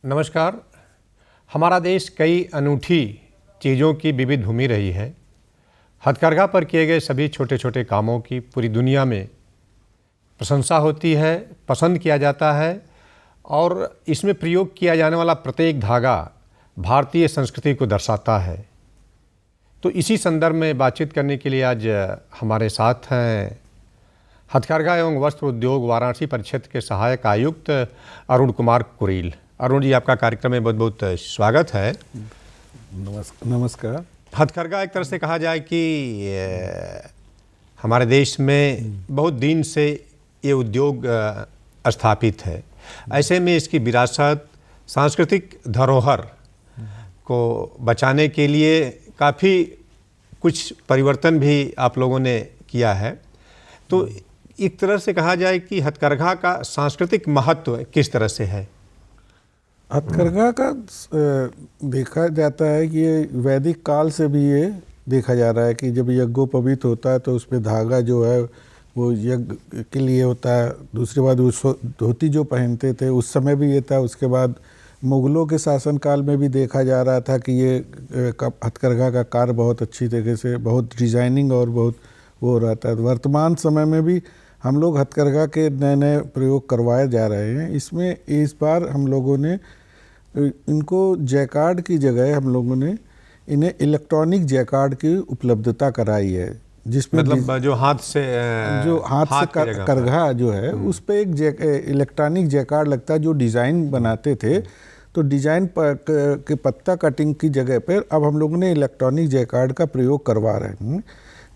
नमस्कार। हमारा देश कई अनूठी चीज़ों की विविध भूमि रही है। हथकरघा पर किए गए सभी छोटे छोटे कामों की पूरी दुनिया में प्रशंसा होती है, पसंद किया जाता है और इसमें प्रयोग किया जाने वाला प्रत्येक धागा भारतीय संस्कृति को दर्शाता है। तो इसी संदर्भ में बातचीत करने के लिए आज हमारे साथ हैं हथकरघा एवं वस्त्र उद्योग वाराणसी परिक्षेत्र के सहायक आयुक्त अरुण कुमार कुरील। अरुण जी, आपका कार्यक्रम में बहुत बहुत स्वागत है। नमस्कार। हथकरघा एक तरह से कहा जाए कि हमारे देश में बहुत दिन से ये उद्योग स्थापित है। ऐसे में इसकी विरासत, सांस्कृतिक धरोहर को बचाने के लिए काफ़ी कुछ परिवर्तन भी आप लोगों ने किया है। तो एक तरह से कहा जाए कि हथकरघा का सांस्कृतिक महत्व किस तरह से है? हथकरघा का देखा जाता है कि ये वैदिक काल से भी ये देखा जा रहा है कि जब यज्ञोपवीत होता है तो उसमें धागा जो है वो यज्ञ के लिए होता है। दूसरी बात, वो धोती जो पहनते थे उस समय भी ये था। उसके बाद मुग़लों के शासनकाल में भी देखा जा रहा था कि ये हथकरघा का कार्य बहुत अच्छी तरीके से, बहुत डिज़ाइनिंग और बहुत वो हो रहा था। वर्तमान समय में भी हम लोग हथकरघा के नए नए प्रयोग करवाए जा रहे हैं। इसमें इस बार हम लोगों ने इनको जैकार्ड की जगह हम लोगों ने इन्हें इलेक्ट्रॉनिक जैकार्ड की उपलब्धता कराई है, जिसमें मतलब जो हाथ से करघा जो है उस पर एक इलेक्ट्रॉनिक जैकार्ड लगता है। जो डिज़ाइन बनाते थे तो डिज़ाइन के पत्ता कटिंग की जगह पर अब हम लोगों ने इलेक्ट्रॉनिक जैकार्ड का प्रयोग करवा रहे हैं,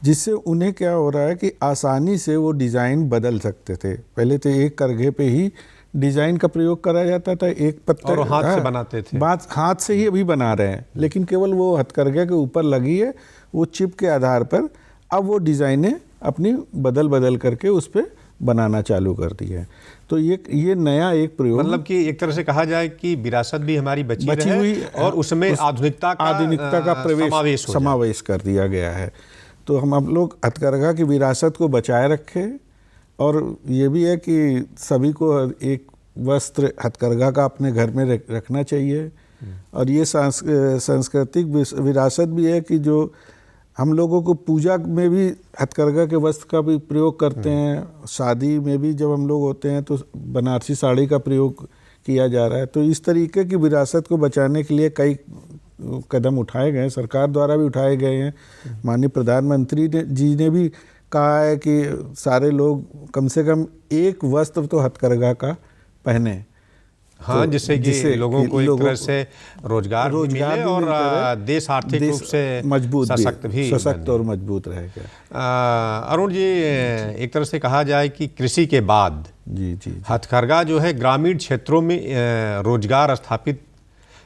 जिससे उन्हें क्या हो रहा है कि आसानी से वो डिज़ाइन बदल सकते थे। पहले तो एक करघे पे ही डिज़ाइन का प्रयोग करा जाता था, एक पत्ता और हाथ से बनाते थे। हाथ से ही अभी बना रहे हैं, लेकिन केवल वो हथकरघे के ऊपर लगी है वो चिप के आधार पर अब वो डिज़ाइनें अपनी बदल करके उस पर बनाना चालू कर दी है। तो ये नया एक प्रयोग, मतलब कि एक तरह से कहा जाए कि विरासत भी हमारी बची हुई और उसमें आधुनिकता का समावेश कर दिया गया है। तो हम लोग हथकरघा की विरासत को बचाए रखें और ये भी है कि सभी को एक वस्त्र हथकरघा का अपने घर में रखना चाहिए। और ये सांस्कृतिक विरासत भी है कि जो हम लोगों को पूजा में भी हथकरघा के वस्त्र का भी प्रयोग करते हैं। शादी में भी जब हम लोग होते हैं तो बनारसी साड़ी का प्रयोग किया जा रहा है। तो इस तरीके की विरासत को बचाने के लिए कई कदम उठाए गए हैं, सरकार द्वारा भी उठाए गए हैं। माननीय प्रधानमंत्री जी ने भी कहा है कि सारे लोग कम से कम एक वस्त्र तो हथकरघा का पहने। हाँ, तो जिससे लोगों को एक तरह से रोजगार भी मिले और देश आर्थिक रूप से मजबूत सशक्त और मजबूत रहेगा। अरुण जी, एक तरह से कहा जाए कि कृषि के बाद जी हथकरघा जो है ग्रामीण क्षेत्रों में रोजगार स्थापित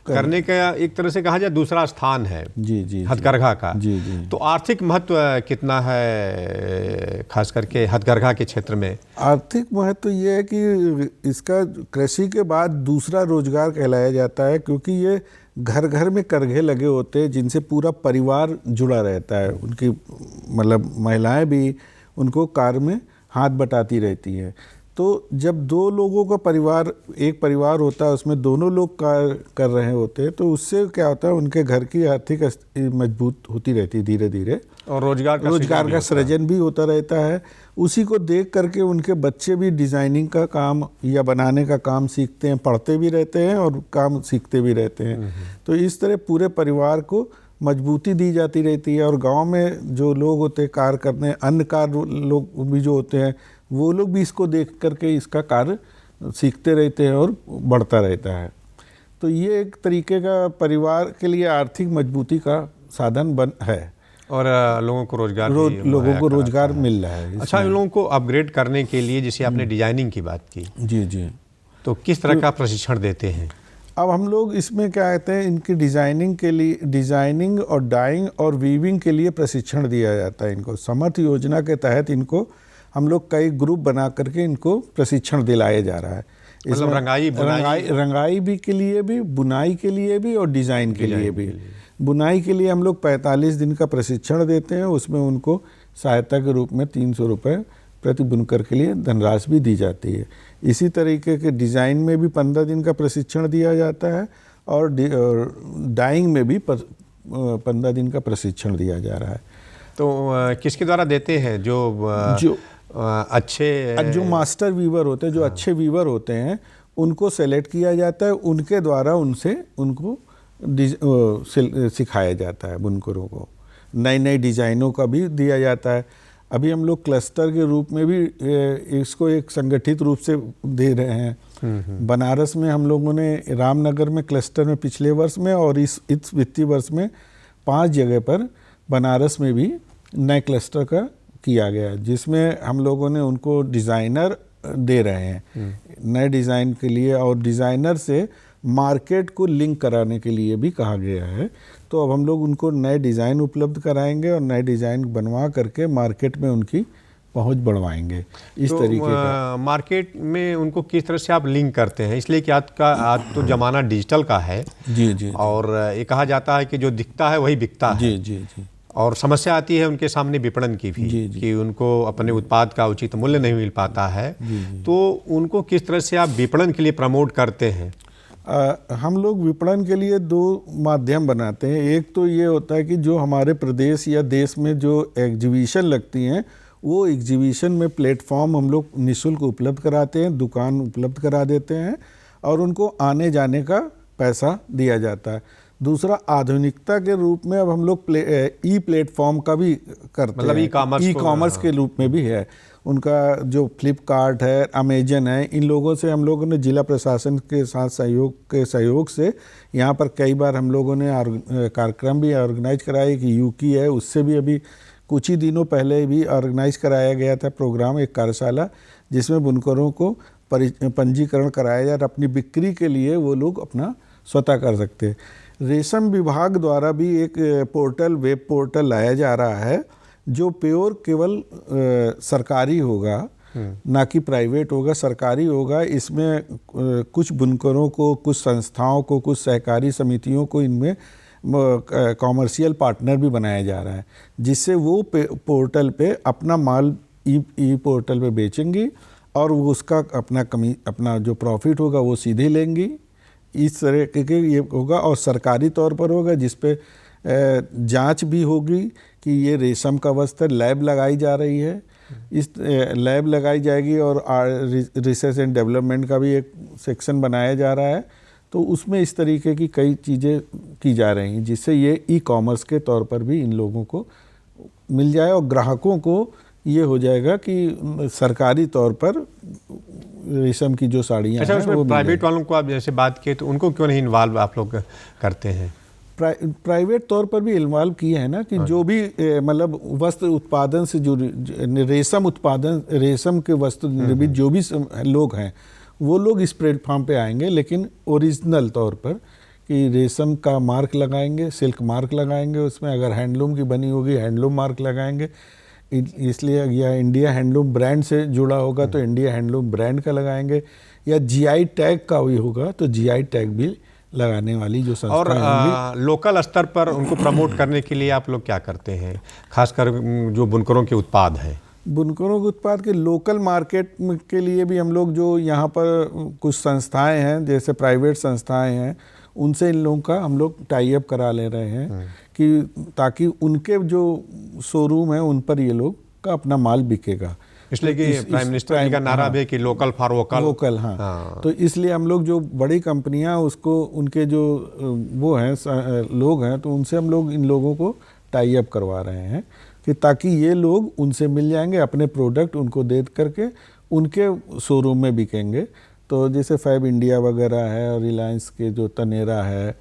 करने का एक तरह से कहा जाए दूसरा स्थान है जी हथकरघा का। जी। तो आर्थिक महत्व कितना है खास करके हथकरघा के क्षेत्र में? आर्थिक महत्व ये है कि इसका कृषि के बाद दूसरा रोजगार कहलाया जाता है, क्योंकि ये घर घर में करघे लगे होते हैं जिनसे पूरा परिवार जुड़ा रहता है। उनकी मतलब महिलाएं भी उनको कार्य में हाथ बटाती रहती हैं। तो जब दो लोगों का परिवार, एक परिवार होता है उसमें दोनों लोग कार्य कर रहे होते हैं, तो उससे क्या होता है उनके घर की आर्थिक मजबूत होती रहती है धीरे धीरे, और रोजगार का सृजन भी होता रहता है। उसी को देख करके उनके बच्चे भी डिज़ाइनिंग का काम या बनाने का काम सीखते हैं, पढ़ते भी रहते हैं और काम सीखते भी रहते हैं। तो इस तरह पूरे परिवार को मजबूती दी जाती रहती है। और गांव में जो लोग होते हैं कार्य करने, अन्य कार्य लोग भी जो होते हैं वो लोग भी इसको देख करके इसका कार्य सीखते रहते हैं और बढ़ता रहता है। तो ये एक तरीके का परिवार के लिए आर्थिक मजबूती का साधन है और लोगों को रोजगार मिल रहा है। अच्छा, इन लोगों को अपग्रेड करने के लिए जैसे आपने डिजाइनिंग की बात की, जी, तो किस तरह का प्रशिक्षण देते हैं? अब हम लोग इसमें क्या कहते हैं, इनकी डिज़ाइनिंग के लिए, डिज़ाइनिंग और डाइंग और वीविंग के लिए प्रशिक्षण दिया जाता है। इनको समर्थ योजना के तहत इनको हम लोग कई ग्रुप बना करके इनको प्रशिक्षण दिलाया जा रहा है। मतलब रंगाई भी के लिए भी, बुनाई के लिए भी और डिज़ाइन के लिए भी। बुनाई के लिए हम लोग 45 दिन का प्रशिक्षण देते हैं। उसमें उनको सहायता के रूप में 300 रुपये प्रति बुनकर के लिए धनराशि भी दी जाती है। इसी तरीके के डिज़ाइन में भी 15 दिन का प्रशिक्षण दिया जाता है और डाइंग में भी 15 दिन का प्रशिक्षण दिया जा रहा है। तो किसके द्वारा देते हैं? जो अच्छे जो मास्टर वीवर होते हैं, जो अच्छे वीवर होते हैं, उनको सेलेक्ट किया जाता है, उनके द्वारा उनको सिखाया जाता है। बुनकरों को नई नई डिज़ाइनों का भी दिया जाता है। अभी हम लोग क्लस्टर के रूप में भी इसको एक संगठित रूप से दे रहे हैं। बनारस में हम लोगों ने रामनगर में क्लस्टर में पिछले वर्ष में और इस वित्तीय वर्ष में 5 जगह पर बनारस में भी नए क्लस्टर का किया गया, जिसमें हम लोगों ने उनको डिज़ाइनर दे रहे हैं नए डिज़ाइन के लिए, और डिज़ाइनर से मार्केट को लिंक कराने के लिए भी कहा गया है। तो अब हम लोग उनको नए डिज़ाइन उपलब्ध कराएंगे और नए डिज़ाइन बनवा करके मार्केट में उनकी पहुंच बढ़वाएंगे। इस तरीके का मार्केट में उनको किस तरह से आप लिंक करते हैं? इसलिए कि आज तो ज़माना डिजिटल का है। जी। और ये कहा जाता है कि जो दिखता है वही बिकता है। जी। और समस्या आती है उनके सामने विपणन की भी, कि उनको अपने उत्पाद का उचित मूल्य नहीं मिल पाता है। तो उनको किस तरह से आप विपणन के लिए प्रमोट करते हैं? हम लोग विपणन के लिए 2 माध्यम बनाते हैं। एक तो ये होता है कि जो हमारे प्रदेश या देश में जो एग्जीबिशन लगती हैं, वो एग्जीबिशन में प्लेटफॉर्म हम लोग निःशुल्क उपलब्ध कराते हैं, दुकान उपलब्ध करा देते हैं और उनको आने जाने का पैसा दिया जाता है। दूसरा, आधुनिकता के रूप में अब हम लोग ई प्लेटफॉर्म का भी करते हैं, मतलब ई कॉमर्स के रूप में भी है। उनका जो फ्लिपकार्ट है, अमेजन है, इन लोगों से हम लोगों ने जिला प्रशासन के साथ सहयोग से यहाँ पर कई बार हम लोगों ने कार्यक्रम भी ऑर्गेनाइज कराए। कि यूकी है, उससे भी अभी कुछ ही दिनों पहले भी ऑर्गेनाइज कराया गया था प्रोग्राम, एक कार्यशाला, जिसमें बुनकरों को पंजीकरण कराया जाए और अपनी बिक्री के लिए वो लोग अपना स्वतः कर सकते हैं। रेशम विभाग द्वारा भी एक पोर्टल, वेब पोर्टल लाया जा रहा है, जो प्योर केवल सरकारी होगा, ना कि प्राइवेट होगा, सरकारी होगा। इसमें कुछ बुनकरों को, कुछ संस्थाओं को, कुछ सहकारी समितियों को इनमें कॉमर्शियल पार्टनर भी बनाया जा रहा है, जिससे वो पोर्टल पे अपना माल ई पोर्टल पे बेचेंगी और वो उसका अपना जो प्रॉफिट होगा वो सीधे लेंगी। इस तरह के ये होगा और सरकारी तौर पर होगा, जिस पे जांच भी होगी कि ये रेशम का वस्त्र, लैब लगाई जा रही है, इस लैब लगाई जाएगी और रिसर्च एंड डेवलपमेंट का भी एक सेक्शन बनाया जा रहा है। तो उसमें इस तरीके की कई चीज़ें की जा रही हैं, जिससे ये ई कॉमर्स के तौर पर भी इन लोगों को मिल जाए और ग्राहकों को ये हो जाएगा कि सरकारी तौर पर रेशम की जो साड़ियाँ हैं उसमें प्राइवेट वालों को आप जैसे बात किए, तो उनको क्यों नहीं इन्वॉल्व आप लोग करते हैं? प्राइवेट तौर पर भी इन्वॉल्व किए हैं ना, कि जो भी मतलब वस्त्र उत्पादन से जो रेशम के वस्त्र निर्मित जो भी लोग हैं, वो लोग इस प्लेटफॉर्म पे आएंगे, लेकिन ओरिजिनल तौर पर कि रेशम का मार्क लगाएंगे, सिल्क मार्क लगाएंगे, उसमें अगर हैंडलूम की बनी होगी हैंडलूम मार्क लगाएंगे। इसलिए या इंडिया हैंडलूम ब्रांड से जुड़ा होगा तो इंडिया हैंडलूम ब्रांड का लगाएंगे, या जीआई टैग का भी होगा तो जीआई टैग भी लगाने वाली जो संस्थाएं और लोकल स्तर पर उनको प्रमोट करने के लिए आप लोग क्या करते हैं, खासकर जो बुनकरों के उत्पाद हैं? बुनकरों के उत्पाद के लोकल मार्केट के लिए भी हम लोग, जो यहाँ पर कुछ संस्थाएं हैं, जैसे प्राइवेट संस्थाएं हैं, उनसे इन लोगों का हम लोग टाई अप करा ले रहे हैं, कि ताकि उनके जो शोरूम है उन पर ये लोग का अपना माल बिकेगा। इसलिए कि प्राइम मिनिस्टर जी का नारा भी है कि लोकल फॉर वोकल। हाँ। तो इसलिए हम लोग जो बड़ी कंपनियां, उसको उनके जो वो हैं लोग हैं, तो उनसे हम लोग इन लोगों को टाई अप करवा रहे हैं, कि ताकि ये लोग उनसे मिल जाएंगे, अपने प्रोडक्ट उनको दे करके उनके शोरूम में बिकेंगे। तो जैसे फैब इंडिया वगैरह है और रिलायंस के जो तनेरा है,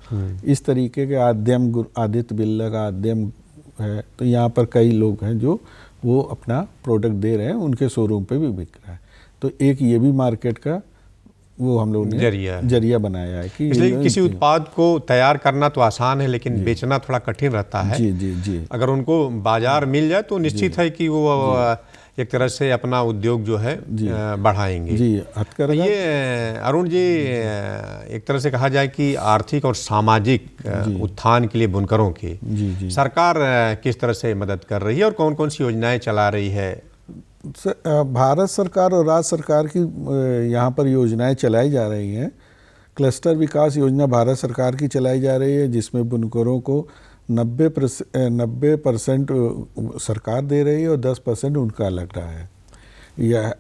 इस तरीके के आदित्य बिरला का आद्यम है, तो यहाँ पर कई लोग हैं जो वो अपना प्रोडक्ट दे रहे हैं, उनके शोरूम पे भी बिक रहा है। तो एक ये भी मार्केट का वो हम लोगों ने जरिया बनाया है। कि इसलिए किसी उत्पाद को तैयार करना तो आसान है, लेकिन बेचना थोड़ा कठिन रहता है। जी। अगर उनको बाजार मिल जाए तो निश्चित है कि वो एक तरह से अपना उद्योग जो है बढ़ाएंगे। जी, हथकरघा। ये अरुण जी, एक तरह से कहा जाए कि आर्थिक और सामाजिक उत्थान के लिए बुनकरों की सरकार किस तरह से मदद कर रही है और कौन कौन सी योजनाएं चला रही है? भारत सरकार और राज्य सरकार की यहाँ पर योजनाएं चलाई जा रही हैं। क्लस्टर विकास योजना भारत सरकार की चलाई जा रही है, जिसमें बुनकरों को 90% सरकार दे रही है और 10% उनका लग रहा है। यह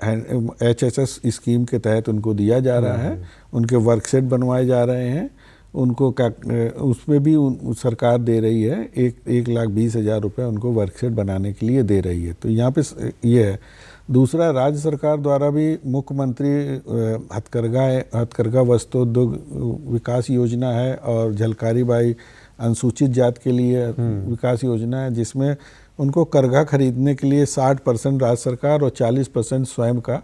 HSS स्कीम के तहत उनको दिया जा रहा है। उनके वर्कसेट बनवाए जा रहे हैं, उनको उसमें भी सरकार दे रही है। 1,20,000 रुपये उनको वर्कसेट बनाने के लिए दे रही है। तो यहाँ पे ये है। दूसरा, राज्य सरकार द्वारा भी मुख्यमंत्री हथकरघा वस्त्रोद्योग विकास योजना है और झलकारी बाई अनुसूचित जाति के लिए विकास योजना है, जिसमें उनको करघा खरीदने के लिए 60% राज्य सरकार और 40% स्वयं का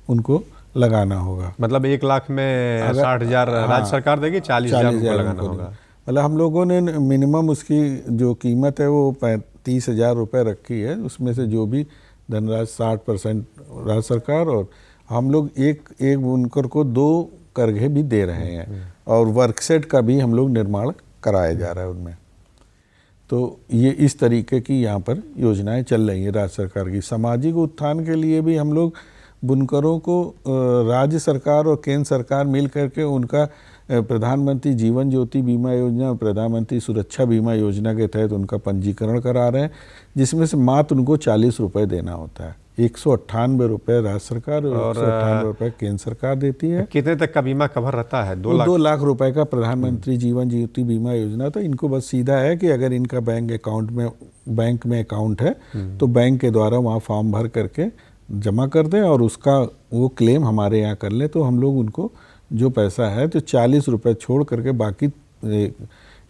उनको लगाना होगा। मतलब 1 लाख में 60,000 राज्य सरकार देगी, 40,000 उनको लगाना होगा। मतलब हम लोगों ने मिनिमम उसकी जो कीमत है वो 30,000 रुपये रखी है। उसमें से जो भी धनराशि 60% राज्य सरकार, और हम लोग एक बुनकर को 2 करघे भी दे रहे हैं और वर्कसेट का भी हम लोग निर्माण कराया जा रहा है उनमें। तो ये इस तरीके की यहाँ पर योजनाएं चल रही हैं राज्य सरकार की। सामाजिक उत्थान के लिए भी हम लोग बुनकरों को राज्य सरकार और केंद्र सरकार मिल करके उनका प्रधानमंत्री जीवन ज्योति बीमा योजना और प्रधानमंत्री सुरक्षा बीमा योजना के तहत उनका पंजीकरण करा रहे हैं, जिसमें से मात्र उनको 40 रुपये देना होता है। 198 रुपये राज्य सरकार और 198 रुपये केंद्र सरकार देती है। कितने तक का बीमा कवर रहता है? 2 लाख रुपए का प्रधानमंत्री जीवन ज्योति बीमा योजना। तो इनको बस सीधा है कि अगर इनका बैंक में अकाउंट है तो बैंक के द्वारा वहाँ फॉर्म भर करके जमा कर दें और उसका वो क्लेम हमारे यहाँ कर लें, तो हम लोग उनको जो पैसा है तो 40 रुपये छोड़ करके बाकी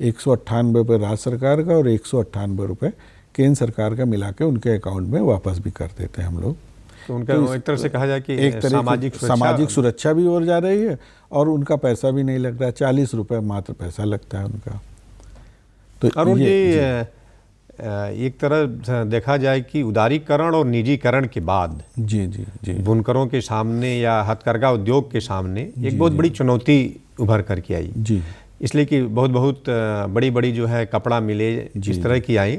198 रुपये राज्य सरकार का और 198 रुपये केंद्र सरकार का मिला के उनके अकाउंट में वापस भी कर देते हैं हम लोग। तो उनका एक तरह से कहा जाए कि एक सामाजिक सुरक्षा भी हो जा रही है और उनका पैसा भी नहीं लग रहा है। 40 रुपये मात्र पैसा लगता है उनका। तो अरुण जी, एक तरह देखा जाए कि उदारीकरण और निजीकरण के बाद जी बुनकरों के सामने या हथकरघा उद्योग के सामने एक बहुत बड़ी चुनौती उभर करके आई जी। इसलिए कि बहुत बड़ी जो है कपड़ा मिले इस तरह की आई।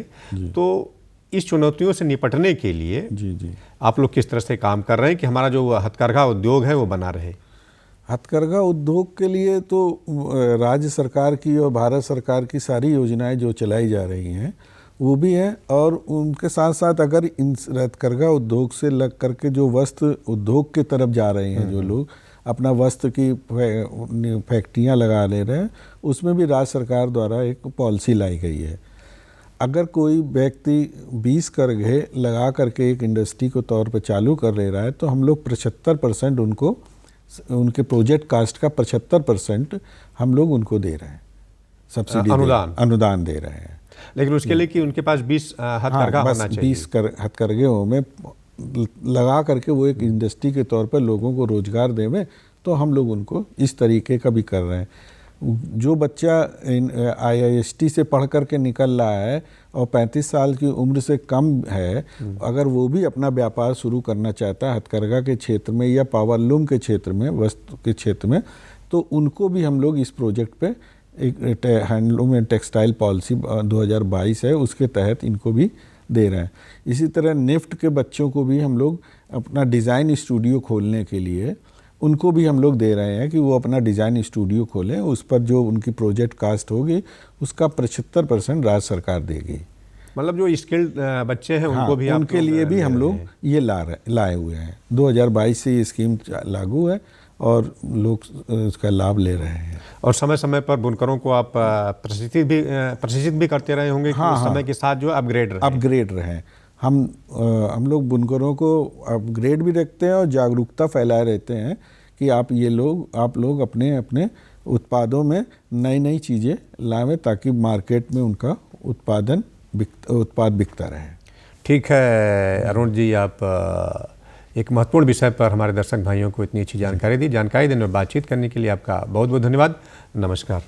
तो इस चुनौतियों से निपटने के लिए जी आप लोग किस तरह से काम कर रहे हैं कि हमारा जो हथकरघा उद्योग है वो बना रहे? हथकरघा उद्योग के लिए तो राज्य सरकार की और भारत सरकार की सारी योजनाएं जो चलाई जा रही हैं वो भी है, और उनके साथ साथ अगर इन हथकरघा उद्योग से लग करके जो वस्त्र उद्योग की तरफ जा रहे हैं, जो लोग अपना वस्त्र की फैक्ट्रियां लगा ले रहे हैं, उसमें भी राज्य सरकार द्वारा एक पॉलिसी लाई गई है। अगर कोई व्यक्ति 20 करघे लगा करके एक इंडस्ट्री को तौर पर चालू कर ले रहा है तो हम लोग 75% उनको उनके प्रोजेक्ट कास्ट का 75% हम लोग उनको दे रहे हैं, सब्सिडी अनुदान दे रहे हैं। लेकिन उसके लिए कि उनके पास 20 हथकरघा होना चाहिए। 20 हथकरघे में लगा करके वो एक इंडस्ट्री के तौर पर लोगों को रोजगार देवें, तो हम लोग उनको इस तरीके का भी कर रहे हैं। जो बच्चा IIST से पढ़ करके निकल रहा है और 35 साल की उम्र से कम है, अगर वो भी अपना व्यापार शुरू करना चाहता है हथकरघा के क्षेत्र में या पावरलूम के क्षेत्र में, वस्त्र के क्षेत्र में, तो उनको भी हम लोग इस प्रोजेक्ट पे एक हैंडलूम एंड टेक्सटाइल पॉलिसी 2022 है, उसके तहत इनको भी दे रहे हैं। इसी तरह निफ्ट के बच्चों को भी हम लोग अपना डिज़ाइन स्टूडियो खोलने के लिए उनको भी हम लोग दे रहे हैं कि वो अपना डिज़ाइन स्टूडियो खोलें। उस पर जो उनकी प्रोजेक्ट कास्ट होगी उसका 75% राज्य सरकार देगी। मतलब जो स्किल्ड बच्चे हैं उनको भी उनके लिए भी हम लोग ये लाए हुए हैं। 2022 से ये स्कीम लागू है और लोग इसका लाभ ले रहे हैं। और समय समय पर बुनकरों को आप प्रशिक्षित भी करते रहे होंगे कि उस समय के साथ जो अपग्रेड रहे। हम लोग बुनकरों को अपग्रेड भी रखते हैं और जागरूकता फैलाए रहते हैं कि आप लोग अपने उत्पादों में नई चीज़ें लाएं ताकि मार्केट में उनका उत्पाद बिकता रहे। ठीक है अरुण जी, आप एक महत्वपूर्ण विषय पर हमारे दर्शक भाइयों को इतनी अच्छी जानकारी दी। जानकारी देने और बातचीत करने के लिए आपका बहुत बहुत धन्यवाद। नमस्कार।